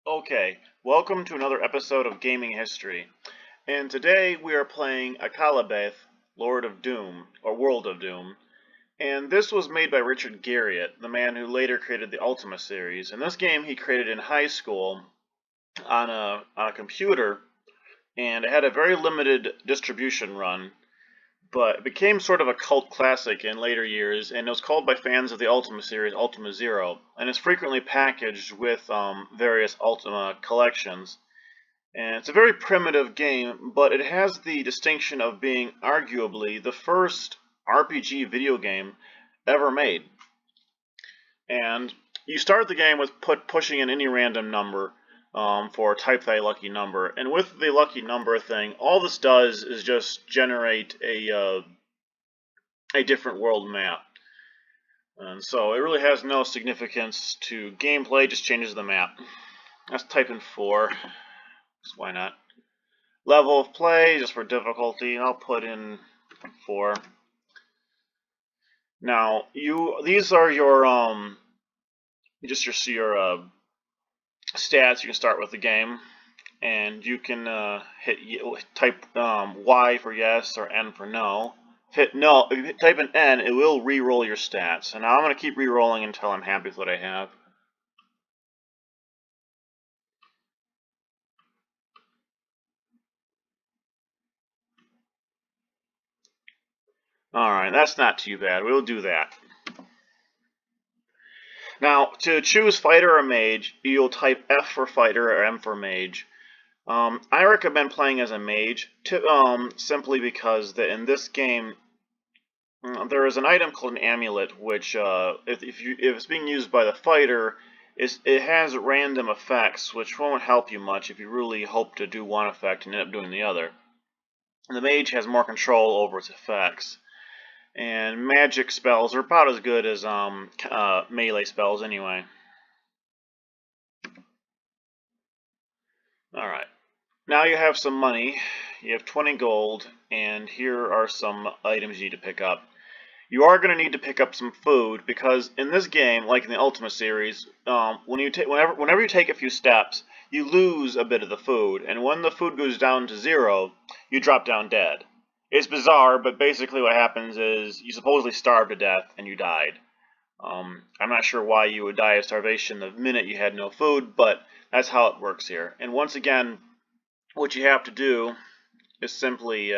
Okay, welcome to another episode of Gaming History. And today we are playing Akalabeth, Lord of Doom, or World of Doom. And this was made by Richard Garriott, the man who later created the Ultima series. And this game he created in high school on a computer, and it had a very limited distribution run, but it became sort of a cult classic in later years, and it was called by fans of the Ultima series Ultima Zero, and it's frequently packaged with various Ultima collections. And it's a very primitive game, but it has the distinction of being arguably the first RPG video game ever made. And you start the game with pushing in any random number for type thy lucky number. And with the lucky number thing, all this does is just generate a different world map. And so it really has no significance to gameplay, just changes the map. Let's type in 4. Why not? Level of play, just for difficulty, I'll put in 4. Now, these are your your stats. You can start with the game, and you can type Y for yes or N for no. Hit no. If you type in N, it will re-roll your stats. And now I'm going to keep re-rolling until I'm happy with what I have. Alright, that's not too bad. We'll do that. Now, to choose fighter or mage, you'll type F for fighter or M for mage. I recommend playing as a mage, simply because in this game there is an item called an amulet, which if it's being used by the fighter, it has random effects, which won't help you much if you really hope to do one effect and end up doing the other. And the mage has more control over its effects. And magic spells are about as good as melee spells anyway. Alright. Now you have some money. You have 20 gold, and here are some items you need to pick up. You are going to need to pick up some food, because in this game, like in the Ultima series, whenever you take a few steps, you lose a bit of the food, and when the food goes down to 0, you drop down dead. It's bizarre, but basically what happens is you supposedly starved to death and you died. I'm not sure why you would die of starvation the minute you had no food, but that's how it works here. And once again, what you have to do is simply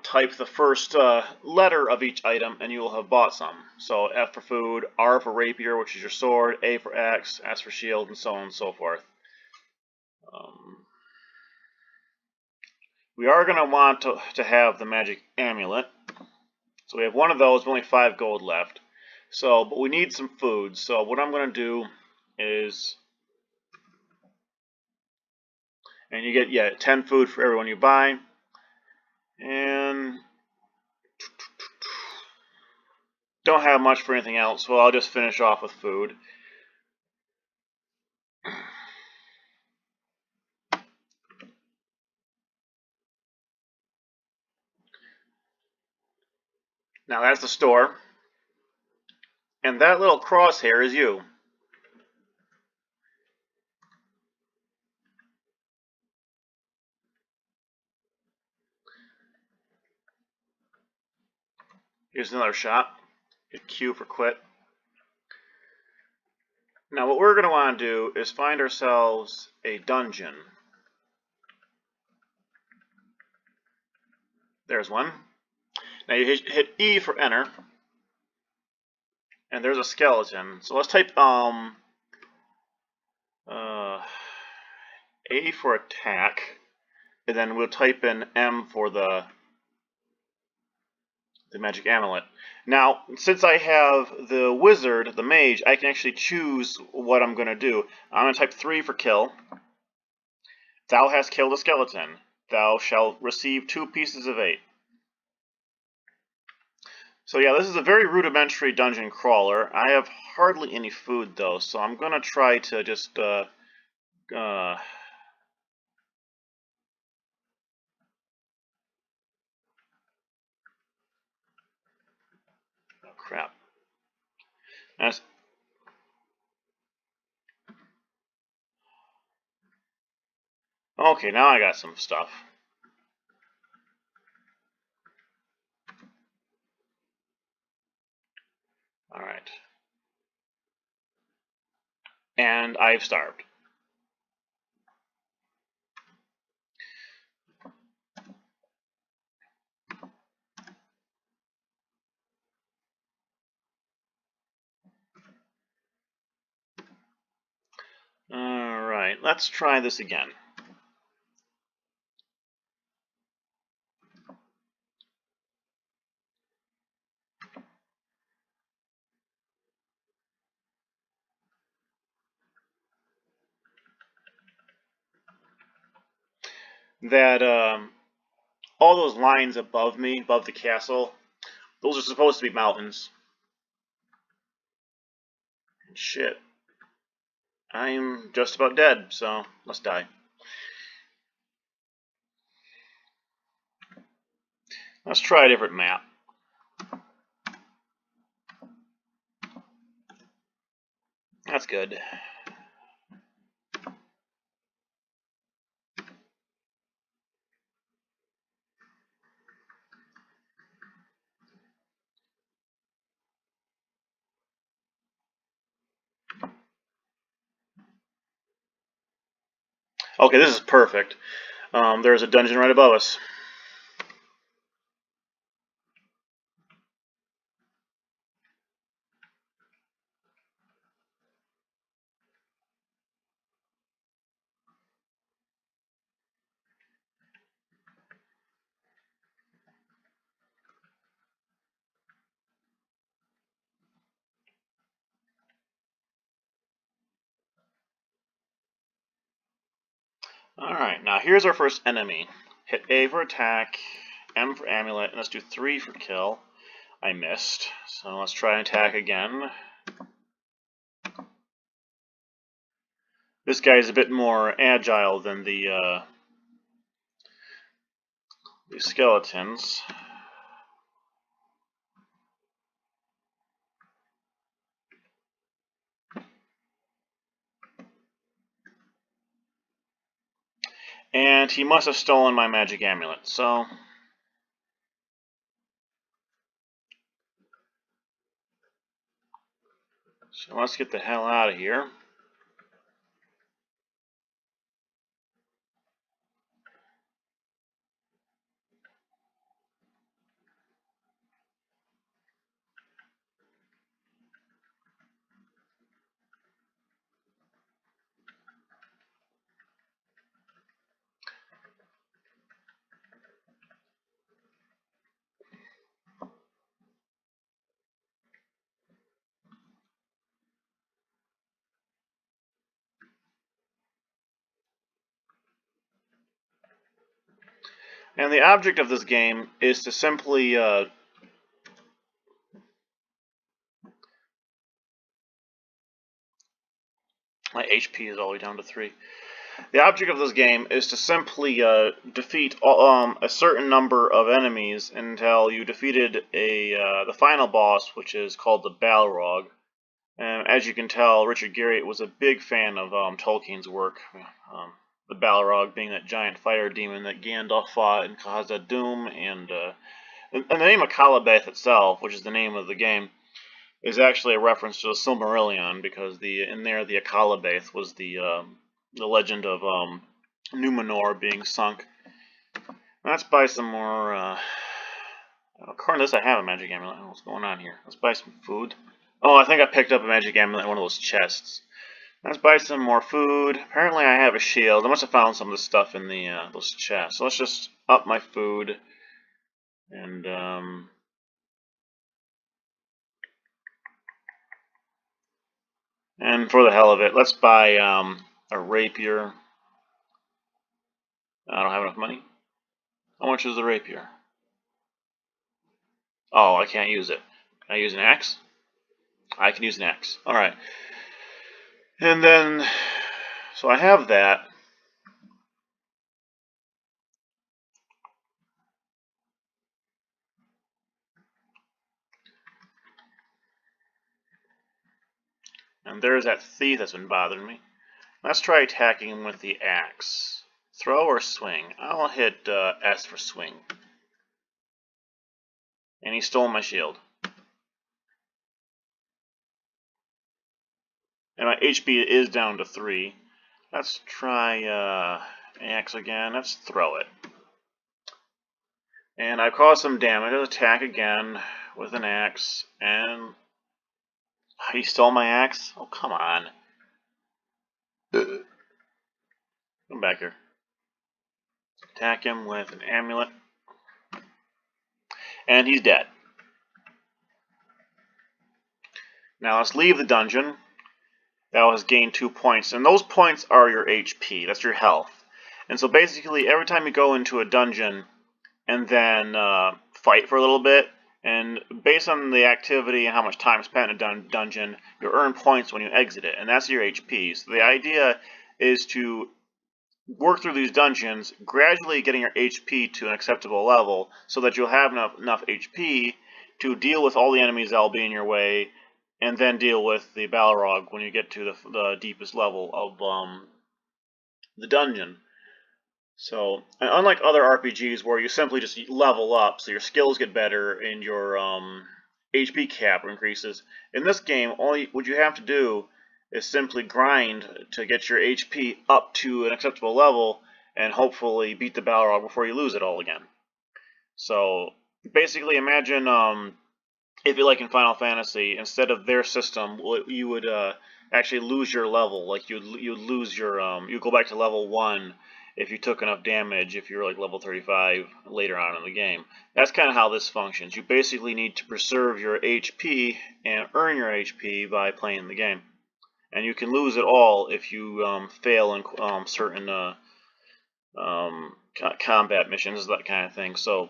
type the first letter of each item and you will have bought some. So F for food, R for rapier, which is your sword, A for axe, S for shield, and so on and so forth. We are going to want to have the magic amulet. So we have one of those, only 5 gold left. But we need some food. So what I'm going to do is, and you get 10 food for everyone you buy. And don't have much for anything else, so I'll just finish off with food. Now that's the store. And that little crosshair is you. Here's another shop. Hit Q for quit. Now what we're going to want to do is find ourselves a dungeon. There's one. Now you hit E for enter. And there's a skeleton. So let's type A for attack. And then we'll type in M for the magic amulet. Now, since I have the wizard, the mage, I can actually choose what I'm going to do. I'm going to type 3 for kill. Thou hast killed a skeleton. Thou shalt receive 2 pieces of 8. So yeah, this is a very rudimentary dungeon crawler. I have hardly any food though, so I'm going to try to just oh crap. Okay, now I got some stuff. Alright. And I've starved. Alright, let's try this again. That, all those lines above me, above the castle, those are supposed to be mountains. Shit. I'm just about dead, so let's die. Let's try a different map. That's good. Okay, this is perfect. There's a dungeon right above us. Alright, now here's our first enemy. Hit A for attack, M for amulet, and let's do 3 for kill. I missed, so let's try and attack again. This guy is a bit more agile than the skeletons. And he must have stolen my magic amulet, so let's get the hell out of here. And the object of this game is to simply my HP is all the way down to 3. The object of this game is to simply defeat a certain number of enemies until you defeated the final boss, which is called the Balrog. And as you can tell, Richard Garriott was a big fan of Tolkien's work. The Balrog being that giant fire demon that Gandalf fought in Khazad-dûm, and the name Akalabeth itself, which is the name of the game, is actually a reference to the Silmarillion, because in there the Akalabeth was the legend of Numenor being sunk. Let's buy some more. According to this, I have a magic amulet. I don't know what's going on here. Let's buy some food. Oh, I think I picked up a magic amulet in one of those chests. Let's buy some more food. Apparently, I have a shield. I must have found some of the stuff in the those chests. So let's just up my food and for the hell of it, let's buy a rapier. I don't have enough money. How much is the rapier? Oh, I can't use it. Can I use an axe? I can use an axe. Alright. And then, so I have that. And there's that thief that's been bothering me. Let's try attacking him with the axe. Throw or swing? I'll hit S for swing. And he stole my shield. And my HP is down to 3. Let's try axe again. Let's throw it. And I caused some damage. Let's attack again with an axe. And he stole my axe? Oh, come on. Come back here. Attack him with an amulet. And he's dead. Now let's leave the dungeon. That was gain 2 points. And those points are your HP. That's your health. And so basically, every time you go into a dungeon and then fight for a little bit, and based on the activity and how much time spent in a dungeon, you'll earn points when you exit it. And that's your HP. So the idea is to work through these dungeons, gradually getting your HP to an acceptable level so that you'll have enough HP to deal with all the enemies that will be in your way, and then deal with the Balrog when you get to the deepest level of the dungeon. So, unlike other RPGs where you simply just level up, so your skills get better and your HP cap increases, in this game, what you have to do is simply grind to get your HP up to an acceptable level and hopefully beat the Balrog before you lose it all again. So, basically imagine if you like in Final Fantasy, instead of their system, you would actually lose your level. Like you'd lose your you go back to level 1 if you took enough damage. If you're like level 35 later on in the game, that's kind of how this functions. You basically need to preserve your HP and earn your HP by playing the game, and you can lose it all if you fail in certain combat missions, that kind of thing. So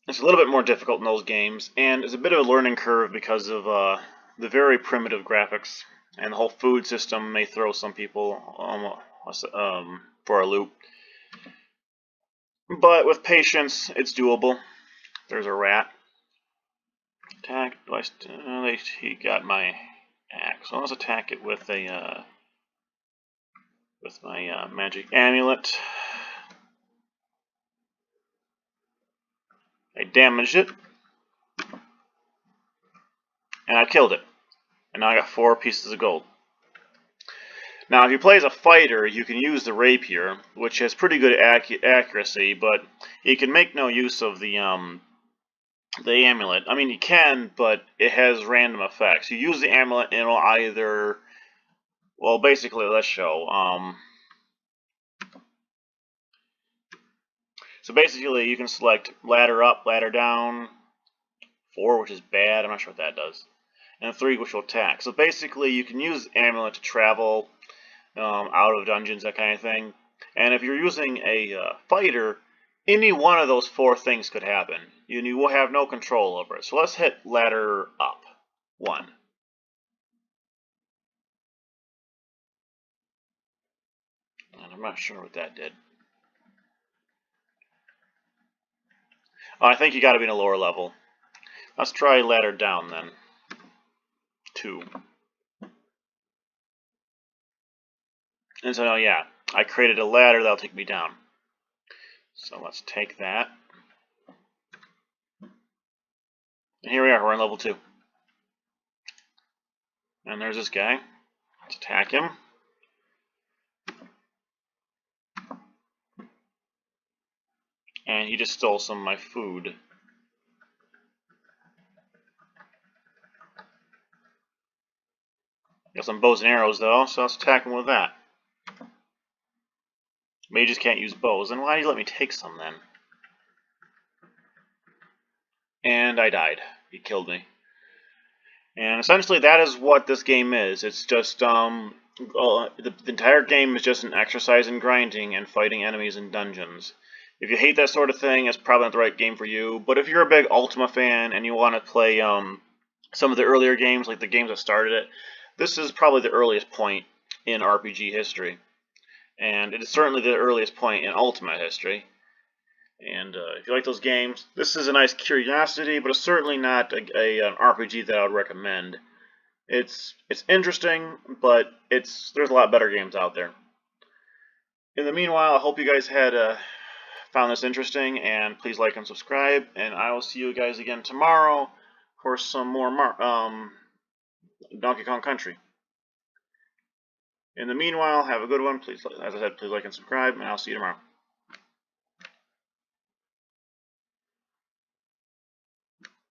it's a little bit more difficult in those games, and it's a bit of a learning curve because of the very primitive graphics, and the whole food system may throw some people for a loop. But with patience, it's doable. There's a rat. Attack. He got my axe. So let's attack it with a my magic amulet. I damaged it, and I killed it. And now I got 4 pieces of gold. Now, if you play as a fighter, you can use the rapier, which has pretty good accuracy, but you can make no use of the amulet. I mean, you can, but it has random effects. You use the amulet, and it'll either, well, basically, let's show. So basically, you can select ladder up, ladder down, 4, which is bad. I'm not sure what that does, and 3, which will attack. So basically, you can use the amulet to travel out of dungeons, that kind of thing. And if you're using a fighter, any one of those 4 things could happen. You will have no control over it. So let's hit ladder up. 1. And I'm not sure what that did. Oh, I think you got to be in a lower level. Let's try ladder down then. 2. And so now, yeah, I created a ladder that'll take me down. So let's take that. And here we are, we're on level 2. And there's this guy. Let's attack him. And he just stole some of my food. Got some bows and arrows though, so let's attack him with that. Mages can't use bows, and why did you let me take some then? And I died. He killed me. And essentially that is what this game is. It's just, the entire game is just an exercise in grinding and fighting enemies in dungeons. If you hate that sort of thing, it's probably not the right game for you. But if you're a big Ultima fan and you want to play some of the earlier games, like the games that started it, this is probably the earliest point in RPG history. And it is certainly the earliest point in Ultima history. And if you like those games, this is a nice curiosity, but it's certainly not an RPG that I would recommend. It's interesting, but there's a lot better games out there. In the meanwhile, I hope you guys had found this interesting, and please like and subscribe, and I will see you guys again tomorrow for some more Donkey Kong Country. In the meanwhile, have a good one. Please, as I said, please like and subscribe, and I'll see you tomorrow.